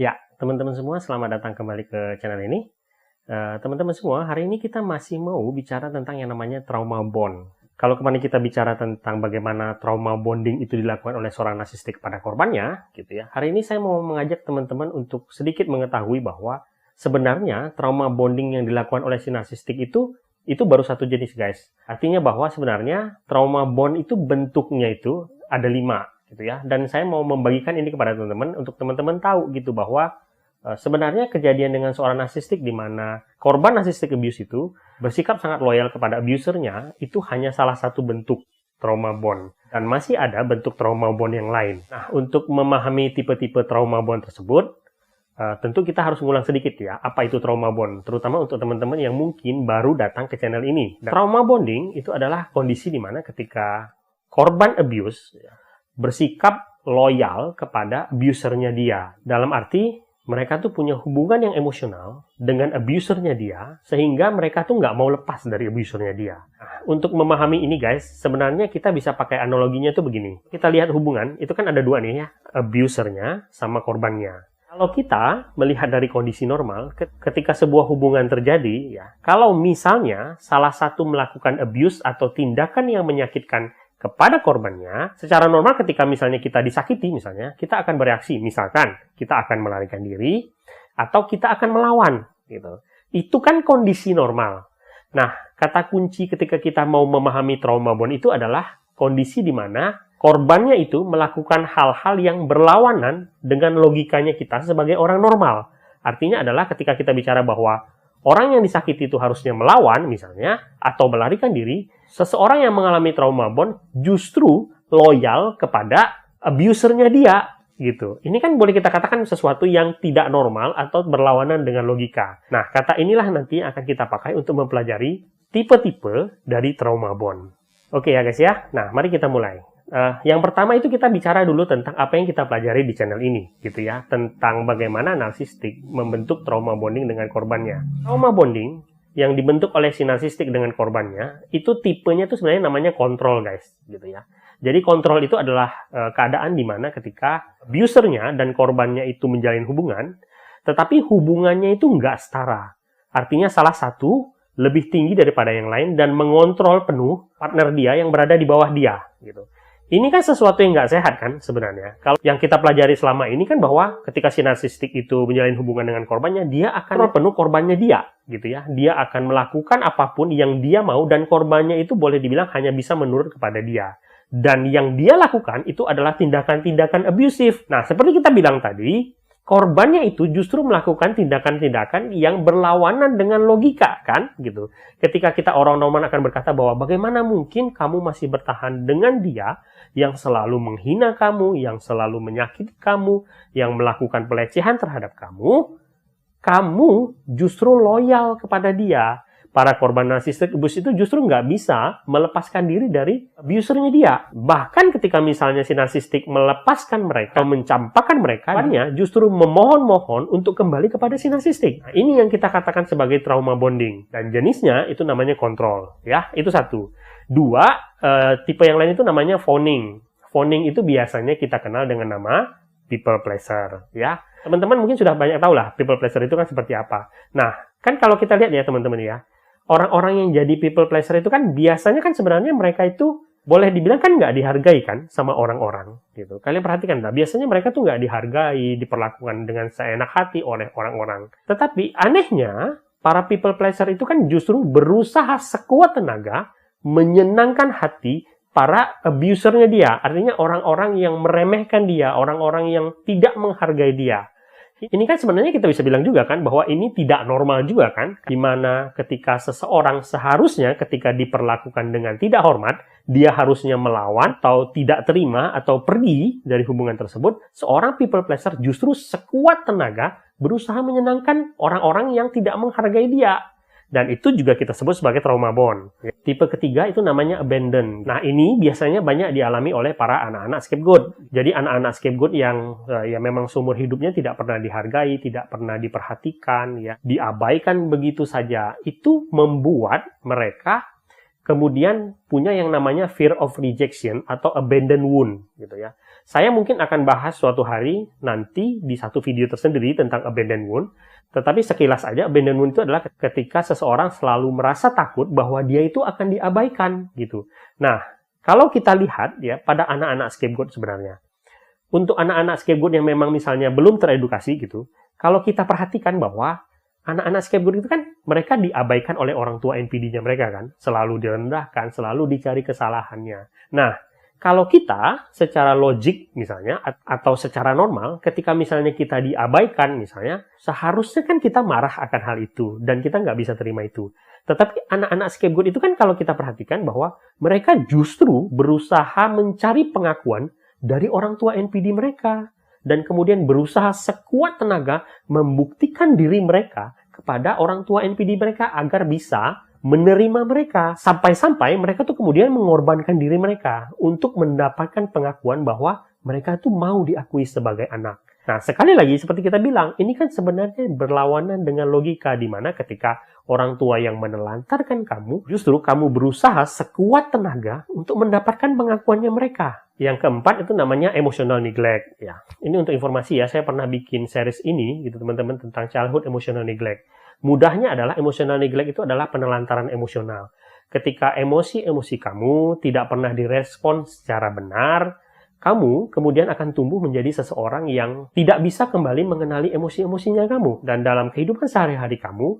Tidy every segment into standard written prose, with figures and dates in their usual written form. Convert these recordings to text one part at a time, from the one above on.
Ya, teman-teman semua, selamat datang kembali ke channel ini. Teman-teman semua, hari ini kita masih mau bicara tentang yang namanya trauma bond. Kalau kemarin kita bicara tentang bagaimana trauma bonding itu dilakukan oleh seorang narsistik kepada korbannya, gitu ya. Hari ini saya mau mengajak teman-teman untuk sedikit mengetahui bahwa sebenarnya trauma bonding yang dilakukan oleh si narsistik itu baru satu jenis, guys. Artinya bahwa sebenarnya trauma bond itu bentuknya itu ada 5. Gitu ya. Dan saya mau membagikan ini kepada teman-teman untuk teman-teman tahu gitu bahwa sebenarnya kejadian dengan seorang narsistik di mana korban narsistik abuse itu bersikap sangat loyal kepada abusernya itu hanya salah satu bentuk trauma bond dan masih ada bentuk trauma bond yang lain. Nah, untuk memahami tipe-tipe trauma bond tersebut tentu kita harus ngulang sedikit ya, apa itu trauma bond, terutama untuk teman-teman yang mungkin baru datang ke channel ini. Dan trauma bonding itu adalah kondisi di mana ketika korban abuse bersikap loyal kepada abusernya dia. Dalam arti, mereka tuh punya hubungan yang emosional dengan abusernya dia, sehingga mereka tuh nggak mau lepas dari abusernya dia. Nah, untuk memahami ini guys, sebenarnya kita bisa pakai analoginya tuh begini. Kita lihat hubungan, itu kan ada 2 nih ya, abusernya sama korbannya. Kalau kita melihat dari kondisi normal, ketika sebuah hubungan terjadi, ya, kalau misalnya salah satu melakukan abuse atau tindakan yang menyakitkan kepada korbannya, secara normal ketika misalnya kita disakiti, misalnya, kita akan bereaksi. Misalkan, kita akan melarikan diri, atau kita akan melawan. Gitu. Itu kan kondisi normal. Nah, kata kunci ketika kita mau memahami trauma bond itu adalah kondisi di mana korbannya itu melakukan hal-hal yang berlawanan dengan logikanya kita sebagai orang normal. Artinya adalah ketika kita bicara bahwa orang yang disakiti itu harusnya melawan, misalnya, atau melarikan diri, seseorang yang mengalami trauma bond justru loyal kepada abusernya dia, gitu. Ini kan boleh kita katakan sesuatu yang tidak normal atau berlawanan dengan logika. Nah, kata inilah nanti akan kita pakai untuk mempelajari tipe-tipe dari trauma bond. Oke ya guys ya, nah mari kita mulai. Yang pertama itu kita bicara dulu tentang apa yang kita pelajari di channel ini, gitu ya, tentang bagaimana narsistik membentuk trauma bonding dengan korbannya. Trauma bonding yang dibentuk oleh si narsistik dengan korbannya, itu tipenya itu sebenarnya namanya kontrol, guys, gitu ya. Jadi kontrol itu adalah keadaan di mana ketika abusernya dan korbannya itu menjalin hubungan, tetapi hubungannya itu nggak setara. Artinya salah satu lebih tinggi daripada yang lain dan mengontrol penuh partner dia yang berada di bawah dia, gitu. Ini kan sesuatu yang nggak sehat kan sebenarnya. Kalau yang kita pelajari selama ini kan bahwa ketika si narsistik itu menjalin hubungan dengan korbannya, dia akan penuh korbannya dia, gitu ya. Dia akan melakukan apapun yang dia mau dan korbannya itu boleh dibilang hanya bisa menurut kepada dia. Dan yang dia lakukan itu adalah tindakan-tindakan abusif. Nah, seperti kita bilang tadi, korbannya itu justru melakukan tindakan-tindakan yang berlawanan dengan logika, kan? Gitu. Ketika kita orang normal akan berkata bahwa bagaimana mungkin kamu masih bertahan dengan dia yang selalu menghina kamu, yang selalu menyakiti kamu, yang melakukan pelecehan terhadap kamu, kamu justru loyal kepada dia. Para korban narsistik abuse itu justru nggak bisa melepaskan diri dari abusernya dia. Bahkan ketika misalnya si narsistik melepaskan mereka, mencampakkan mereka, justru memohon-mohon untuk kembali kepada si narsistik. Nah, ini yang kita katakan sebagai trauma bonding. Dan jenisnya itu namanya kontrol. Ya, itu 1. 2, tipe yang lain itu namanya fawning. Fawning itu biasanya kita kenal dengan nama people pleaser. Ya, teman-teman mungkin sudah banyak tahu lah people pleaser itu kan seperti apa. Nah, kan kalau kita lihat ya teman-teman ya, orang-orang yang jadi people pleaser itu kan biasanya kan sebenarnya mereka itu boleh dibilang kan nggak dihargai kan sama orang-orang gitu. Kalian perhatikan lah, biasanya mereka tuh nggak dihargai, diperlakukan dengan seenak hati oleh orang-orang. Tetapi anehnya, para people pleaser itu kan justru berusaha sekuat tenaga menyenangkan hati para abusernya dia. Artinya orang-orang yang meremehkan dia, orang-orang yang tidak menghargai dia. Ini kan sebenarnya kita bisa bilang juga kan bahwa ini tidak normal juga kan, di mana ketika seseorang seharusnya ketika diperlakukan dengan tidak hormat, dia harusnya melawan atau tidak terima atau pergi dari hubungan tersebut, seorang people pleaser justru sekuat tenaga berusaha menyenangkan orang-orang yang tidak menghargai dia. Dan itu juga kita sebut sebagai trauma bond. Tipe ketiga itu namanya abandon. Nah, ini biasanya banyak dialami oleh para anak-anak scapegoat. Jadi anak-anak scapegoat yang ya memang seumur hidupnya tidak pernah dihargai, tidak pernah diperhatikan, ya diabaikan begitu saja. Itu membuat mereka kemudian punya yang namanya fear of rejection atau abandon wound gitu ya. Saya mungkin akan bahas suatu hari nanti di satu video tersendiri tentang abandon wound, tetapi sekilas aja abandon wound itu adalah ketika seseorang selalu merasa takut bahwa dia itu akan diabaikan gitu. Nah, kalau kita lihat ya pada anak-anak scapegoat sebenarnya, untuk anak-anak scapegoat yang memang misalnya belum teredukasi gitu, kalau kita perhatikan bahwa anak-anak scapegoat itu kan mereka diabaikan oleh orang tua NPD-nya mereka kan, selalu direndahkan, selalu dicari kesalahannya. Nah, kalau kita secara logik misalnya atau secara normal, ketika misalnya kita diabaikan misalnya, seharusnya kan kita marah akan hal itu dan kita nggak bisa terima itu. Tetapi anak-anak scapegoat itu kan kalau kita perhatikan bahwa mereka justru berusaha mencari pengakuan dari orang tua NPD mereka. Dan kemudian berusaha sekuat tenaga membuktikan diri mereka kepada orang tua NPD mereka agar bisa menerima mereka. Sampai-sampai mereka tuh kemudian mengorbankan diri mereka untuk mendapatkan pengakuan bahwa mereka tuh mau diakui sebagai anak. Nah, sekali lagi seperti kita bilang, ini kan sebenarnya berlawanan dengan logika di mana ketika orang tua yang menelantarkan kamu, justru kamu berusaha sekuat tenaga untuk mendapatkan pengakuannya mereka. Yang keempat itu namanya emotional neglect. Ya, ini untuk informasi ya, saya pernah bikin series ini gitu teman-teman tentang childhood emotional neglect. Mudahnya adalah emotional neglect itu adalah penelantaran emosional. Ketika emosi-emosi kamu tidak pernah direspon secara benar, kamu kemudian akan tumbuh menjadi seseorang yang tidak bisa kembali mengenali emosi-emosinya kamu. Dan dalam kehidupan sehari-hari kamu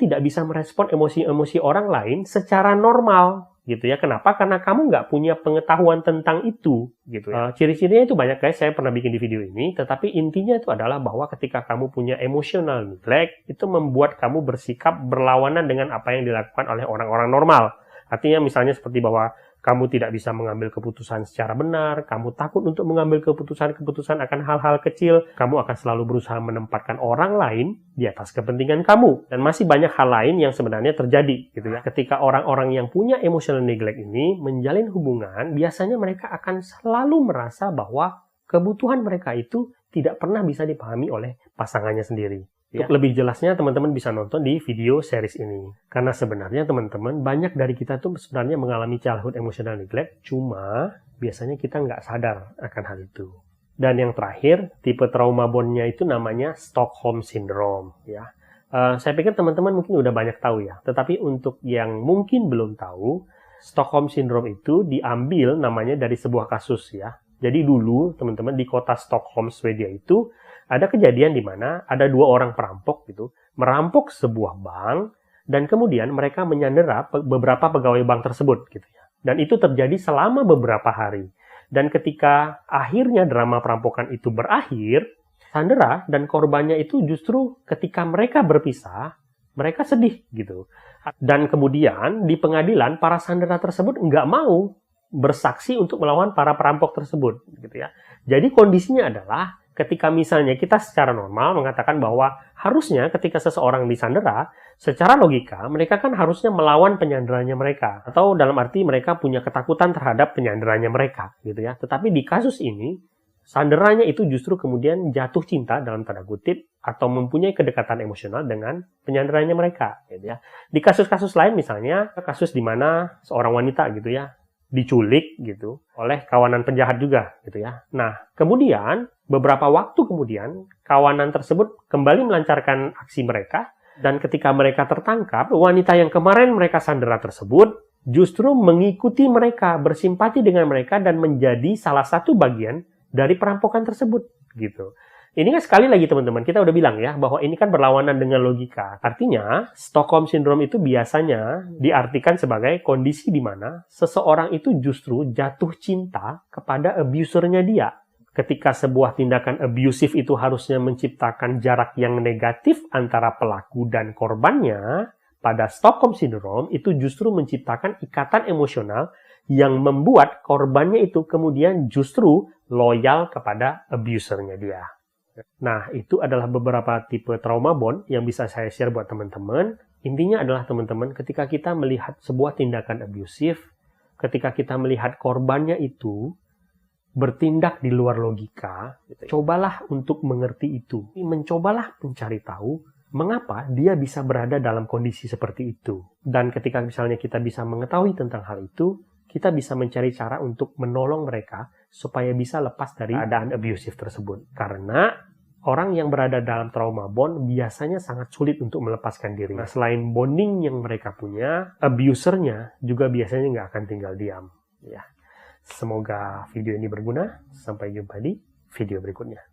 tidak bisa merespon emosi-emosi orang lain secara normal. Gitu ya. Kenapa? Karena kamu nggak punya pengetahuan tentang itu. Gitu ya. Ciri-cirinya itu banyak guys, saya pernah bikin di video ini. Tetapi intinya itu adalah bahwa ketika kamu punya emotional neglect, itu membuat kamu bersikap berlawanan dengan apa yang dilakukan oleh orang-orang normal. Artinya misalnya seperti bahwa kamu tidak bisa mengambil keputusan secara benar, kamu takut untuk mengambil keputusan-keputusan akan hal-hal kecil, kamu akan selalu berusaha menempatkan orang lain di atas kepentingan kamu. Dan masih banyak hal lain yang sebenarnya terjadi gitu ya. Ketika orang-orang yang punya emotional neglect ini menjalin hubungan, biasanya mereka akan selalu merasa bahwa kebutuhan mereka itu tidak pernah bisa dipahami oleh pasangannya sendiri. Ya. Untuk lebih jelasnya teman-teman bisa nonton di video series ini. Karena sebenarnya teman-teman banyak dari kita tuh sebenarnya mengalami childhood emotional neglect, cuma biasanya kita nggak sadar akan hal itu. Dan yang terakhir, tipe trauma bondnya itu namanya Stockholm Syndrome. Ya, saya pikir teman-teman mungkin udah banyak tahu ya. Tetapi untuk yang mungkin belum tahu, Stockholm Syndrome itu diambil namanya dari sebuah kasus ya. Jadi dulu teman-teman di kota Stockholm, Swedia itu ada kejadian di mana ada dua orang perampok gitu, merampok sebuah bank dan kemudian mereka menyandera beberapa pegawai bank tersebut gitu ya. Dan itu terjadi selama beberapa hari. Dan ketika akhirnya drama perampokan itu berakhir, sandera dan korbannya itu justru ketika mereka berpisah, mereka sedih gitu. Dan kemudian di pengadilan para sandera tersebut nggak mau bersaksi untuk melawan para perampok tersebut gitu ya. Jadi kondisinya adalah ketika misalnya kita secara normal mengatakan bahwa harusnya ketika seseorang disandera, secara logika mereka kan harusnya melawan penyanderanya mereka. Atau dalam arti mereka punya ketakutan terhadap penyanderanya mereka gitu ya. Tetapi di kasus ini, sanderanya itu justru kemudian jatuh cinta dalam tanda kutip atau mempunyai kedekatan emosional dengan penyanderanya mereka gitu ya. Di kasus-kasus lain misalnya, kasus di mana seorang wanita gitu ya, diculik gitu oleh kawanan penjahat juga gitu ya. Nah, kemudian beberapa waktu kemudian kawanan tersebut kembali melancarkan aksi mereka dan ketika mereka tertangkap, wanita yang kemarin mereka sandera tersebut justru mengikuti mereka, bersimpati dengan mereka dan menjadi salah satu bagian dari perampokan tersebut gitu. Ini kan sekali lagi teman-teman, kita udah bilang ya, bahwa ini kan berlawanan dengan logika. Artinya, Stockholm Syndrome itu biasanya diartikan sebagai kondisi di mana seseorang itu justru jatuh cinta kepada abusernya dia. Ketika sebuah tindakan abusif itu harusnya menciptakan jarak yang negatif antara pelaku dan korbannya, pada Stockholm Syndrome itu justru menciptakan ikatan emosional yang membuat korbannya itu kemudian justru loyal kepada abusernya dia. Nah, itu adalah beberapa tipe trauma bond yang bisa saya share buat teman-teman. Intinya adalah teman-teman, ketika kita melihat sebuah tindakan abusif, ketika kita melihat korbannya itu bertindak di luar logika, cobalah untuk mengerti itu. Mencobalah mencari tahu mengapa dia bisa berada dalam kondisi seperti itu. Dan ketika misalnya kita bisa mengetahui tentang hal itu, kita bisa mencari cara untuk menolong mereka supaya bisa lepas dari keadaan abusive tersebut. Karena orang yang berada dalam trauma bond biasanya sangat sulit untuk melepaskan diri. Nah, selain bonding yang mereka punya, abusernya juga biasanya nggak akan tinggal diam. Ya. Semoga video ini berguna. Sampai jumpa di video berikutnya.